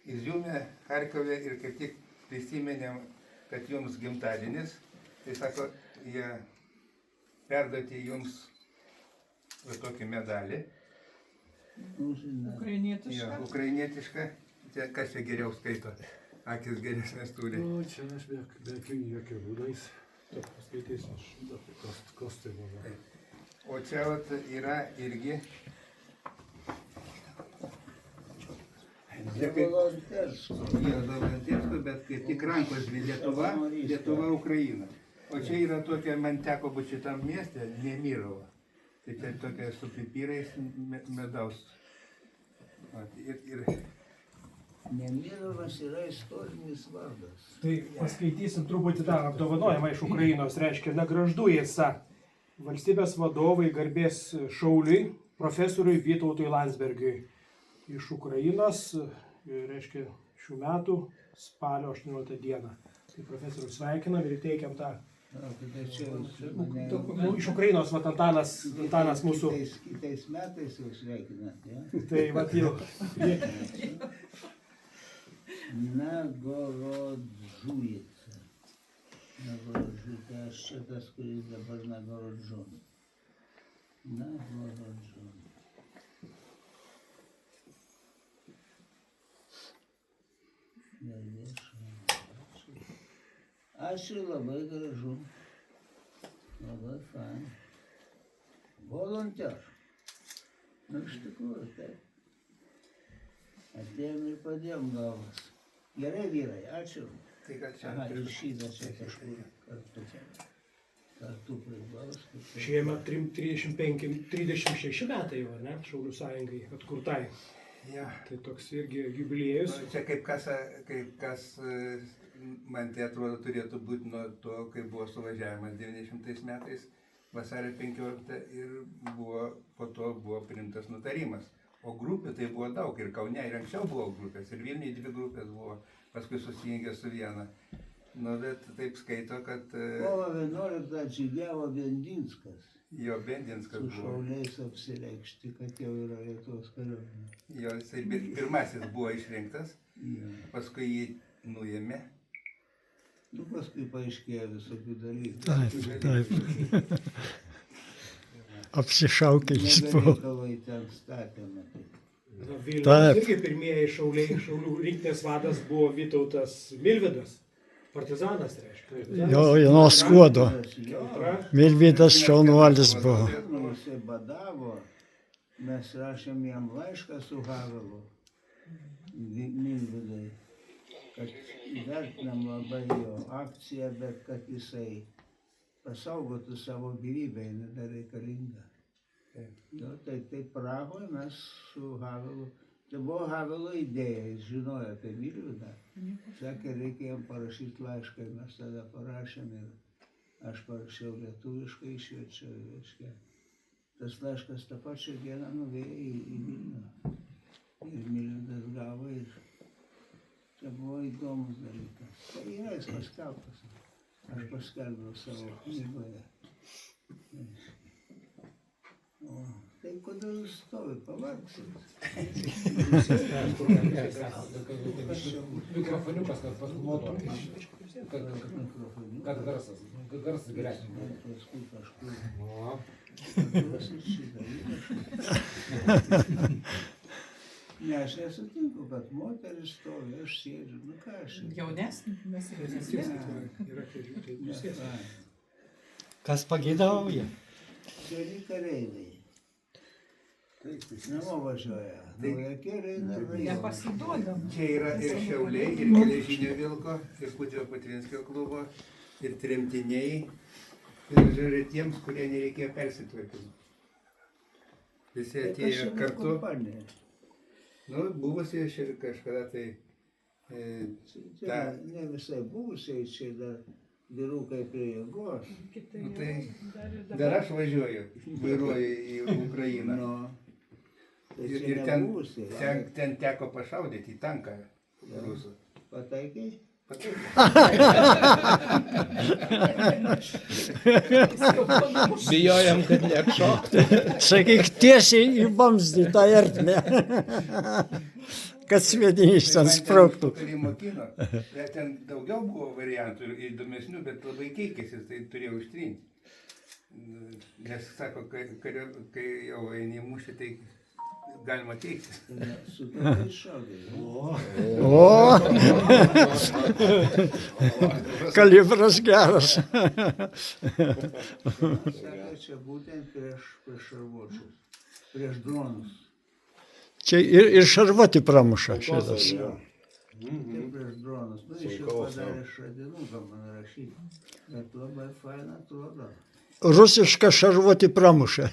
Iziume, Charkove ir kaip tik prisiminėm, kad jums gimtadienis. Tai sako, jie perduoti jums va tokį medalį. Ukrainietišką. Ja, ukrainietišką. Čia, kas čia geriau skaito? Akis geresnės turi. Nu, čia aš be akių jokių būdais. Taip, paskaitysiu aš, kas tai buvo. O čia vat yra irgi. Jie Volontersko, bet kaip tik rankos dvi Lietuva, Ukraina. O čia yra tokia, man teko būti šitam mieste, Nemirovo. Tai čia tokia su pipirais medaus. Ir Nemirovas yra istorinis vardas. Tai paskaitysim truputį tą apdovanojimą iš Ukrainos, reiškia Nagraždujėsa. Valstybės vadovai garbės šauliui, profesoriui Vytautui Landsbergiui. Iš Ukrainos, reiškia, šių metų spalio 18 dieną. Tai profesorius sveikinam ir teikiam tą. Iš Ukrainos, vat Antanas mūsų. Kitais metais jau sveikinat, ja? Tai vat jau. Nagorodžujica. Nagorodžujica, aš čia tas, kuris dabar Nagorodžon. Nagorodžon. Ačiū, labai gražu. Labai fain. Volonter. Nu, iš tikrųjų, taip. Atėjom ir padėjom galvas. Gerai, vyrai, ačiū. tai gal čia. Aha, ir šitą čia kažkur kartu priglaus. Šiemet 36 metai jau, ne, Šaulių sąjungai atkurtai. Ja. Tai toks irgi jubiliejus. Nu, čia kaip kas man tai atrodo turėtų būti nuo to, kai buvo suvažiavimas 90 metais, vasario 15 ir po to buvo priimtas nutarimas. O grupių tai buvo daug ir Kaune ir anksčiau buvo grupės, ir Vilniuje 2 grupės buvo, paskui susijungė su viena. Nu, bet taip skaito, kad... Kovo 11 žygiavo Bendinskas. Jo, Bendinskas su buvo. šauliais apsireikšti, kad jau yra Lietuvos kariuomenė. Jo, jisai pirmasis buvo išrinktas, Ja. paskui jį nuėmė. Nu, paskui paaiškėjo visokių dalykų. Taip. Apsišaukėlis buvo. Nebereikalai ten statėme. Vilnius irgi pirmieji šaulių rinktinės vadas buvo Vytautas Milvydas. Partizanas, reiškia. Jo, nuo Skuodo. Milvydas šaunuolis buvo. Jisai badavo, mes rašėm jam laišką su Havelu, Milvydai, kad vertinam labai jo akciją, bet kad jisai pasaugotų savo gyvybę, jinai dar reikalinga. Jo, tai Prahoje mes su Havelu, tai buvo Havelo idėja, jis žinojo apie Milvydą. Sakė, reikia jam parašyti laišką, mes tada parašėm ir aš parašiau lietuviškai, išverčiau, reiškia. Tas laiškas tą pačią dieną nuvėjo į Vilnių. Ir Milvydas gavo ir čia buvo įdomus dalykas. Tai yra jis paskelbtas. Aš paskelbiau savo knygoje. O, tai kodėl jūs stovi, pavargsit? Mikrofoniukas, kad paskumoto. Kad garsas geresnis. Paskui kažkur. O. Paduosit šitą įrašą. Ne, aš nesutinku, kad moteris stovi, aš sėdžiu, nu ką aš. Jaunesnį, mes jaunesnį. Kas pagėdauja? Seni kareiviai. Namo važiuoja. Naujakėliai nevažiuoja. Nepasiduodam. Čia yra ir Šiauliai, ir Geležinio Vilko, ir Kudžio Patvinskio klubo, ir tremtiniai, ir žiūrė tiems, kurie nereikėjo persitvarkyti. Visi atėjo kartu. Nu, buvusiai kažkada tai... Čia ne visai buvusiai, čia dar vyrukai prie jėgos. Nu, tai dar aš važiuoju, vairuoju į Ukrainą. No. Tai Ir čia ten, nebuvusiai. ten teko pašaudyti į tanką rusų. Pataikai? Bijojam, kad neatšoktų. Sakyk tiesiai į vamzdį tą ertmę. kad sviedinys ten sprogtų. Tai mokino, bet ten daugiau buvo variantų ir įdomesnių, bet labai keikėsi, tai turėjau ištrinti. Nes sako, kai jau eini į mūšį, tai galima keiktis. Su tokiais šaudai. O, kalibras geras. Sako, čia būtent prieš šarvuočius, prieš dronus. Čia ir šarvuoti pramuša šitas. Tai prieš dronus. Nu, iš jau padarė šradinuką man rašyti. Bet labai faina atrodo. Rusišką šarvuoti pramuša.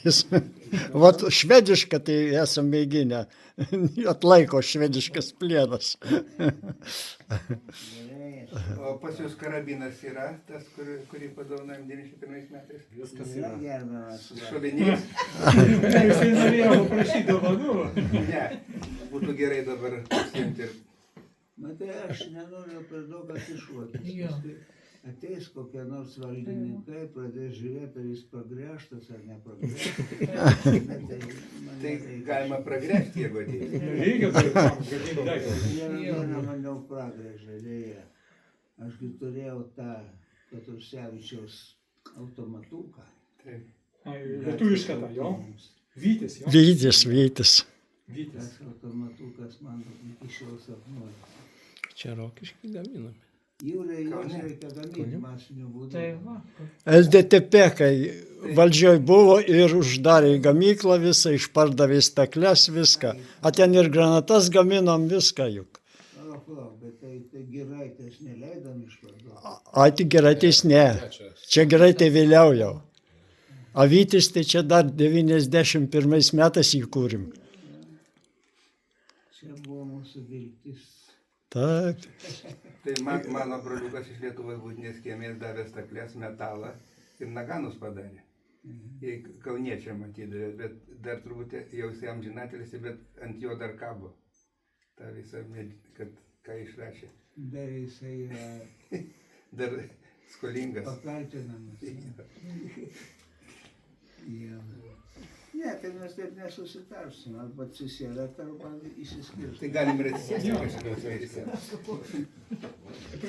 Vat švedišką tai esam mėginę. Atlaiko švediškas plienas. Gerai. O pas jūs karabinas yra tas, kurį padovanojom 91 metais? Viskas Yra yra. gerbiamas. Šovinys? Jisai norėjo paprašyti dovanų. Ne. Būtų gerai dabar pasiimti ir Matai, aš nenoriu per daug afišuotis. Jo. Paskui ateis kokie nors valdininkai, pradės žiūrėti, ar jis pagręžtas ar nepagręžtas. tai galima pragręžti, jeigu ateis. Reikia tai gadinti daiktą. Vieną dieną man jau pragręžė, dėja. Ašgi turėjau tą Petruskevičiaus automatuką. Taip. Lietuvišką tą, jo? Vytis, jo? Vytis. Vytis. Tas automatukas man iki šiol sapnuoja. Čia rokiškai gaminami. Jūrė, juos reikia gaminti masiniu būdu. Tai va. LDTP, kai valdžioj buvo ir uždarė gamyklą visą, išpardavė stakles viską. A ten ir granatas gaminom viską juk. Palauk, bet tai giraitės neleidom išparduoti. Ai, tik giraitės ne. Čia giraitė vėliau jau. Avytis tai čia dar 91 metais įkūrim. Čia buvo mūsų viltis. Taip. Tai mano broliukas iš Lietuvos būtinės kiemės davė staklės, metalą ir naganus padarė. Jei kauniečiam atidavė, bet dar turbūt jau jisai amžinatelis, bet ant jo dar kabo. Ta visa, kad ką išrašė. Dar jisai yra Dar skolingas. pakaltinamas. Jo. Ne, tai mes taip nesusitarsim. Arba atsisėdėt, arba išsiskirti. Tai galim ir atsisėsti kažkaip.